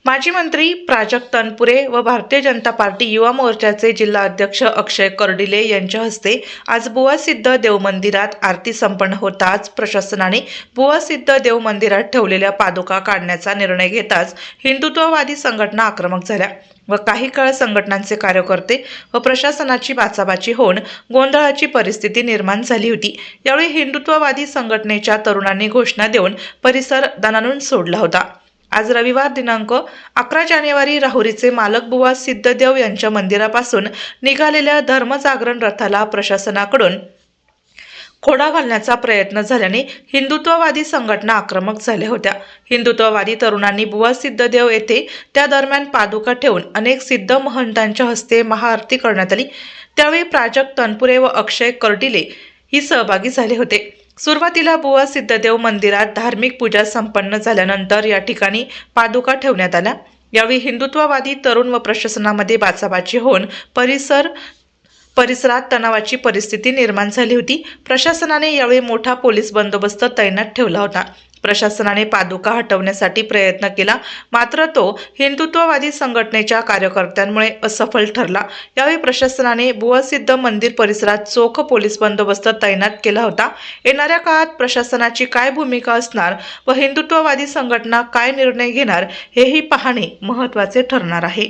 माजी मंत्री प्राजक्त तनपुरे व भारतीय जनता पार्टी युवा मोर्चाचे जिल्हा अध्यक्ष अक्षय कर्डिले यांच्या हस्ते आज बुवासिद्ध देव मंदिरात आरती संपन्न होताच प्रशासनाने बुवासिद्ध देव मंदिरात ठेवलेल्या पादुका काढण्याचा निर्णय घेताच हिंदुत्ववादी संघटना आक्रमक झाल्या व काही काळ संघटनांचे कार्यकर्ते व प्रशासनाची बाचाबाची होऊन गोंधळाची परिस्थिती निर्माण झाली होती। यावेळी हिंदुत्ववादी संघटनेच्या तरुणांनी घोषणा देऊन परिसर दणाणून सोडला होता। आज रविवार दिनांक 11 जानेवारी राहुरीचे मालक बुवा सिद्धदेव यांच्या मंदिरापासून निघालेल्या धर्मजागरण रथाला प्रशासनाकडून खोडा घालण्याचा प्रयत्न झाल्याने हिंदुत्ववादी संघटना आक्रमक झाल्या होत्या। हिंदुत्ववादी तरुणांनी बुवा सिद्धदेव येथे त्या दरम्यान पादुका ठेवून अनेक सिद्ध महंतांच्या हस्ते महाआरती करण्यात आली। त्यावेळी प्राजक्त तनपुरे व अक्षय कर्डिले ही सहभागी झाले होते। सुरुवातीला बुवा सिद्धदेव मंदिरात धार्मिक पूजा संपन्न झाल्यानंतर या ठिकाणी पादुका ठेवण्यात आल्या। यावेळी हिंदुत्ववादी तरुण व प्रशासनामध्ये बाचाबाची होऊन परिसरात तणावाची परिस्थिती निर्माण झाली होती। प्रशासनाने यावेळी मोठा पोलीस बंदोबस्त तैनात ठेवला होता। प्रशासनाने पादुका हटवण्यासाठी प्रयत्न केला, मात्र तो हिंदुत्ववादी संघटनेच्या कार्यकर्त्यांमुळे असफल ठरला। यावेळी प्रशासनाने बुवासिद्ध मंदिर परिसरात चोख पोलीस बंदोबस्त तैनात केला होता। येणाऱ्या काळात प्रशासनाची काय भूमिका असणार व हिंदुत्ववादी संघटना काय निर्णय घेणार हेही पाहणे महत्त्वाचे ठरणार आहे।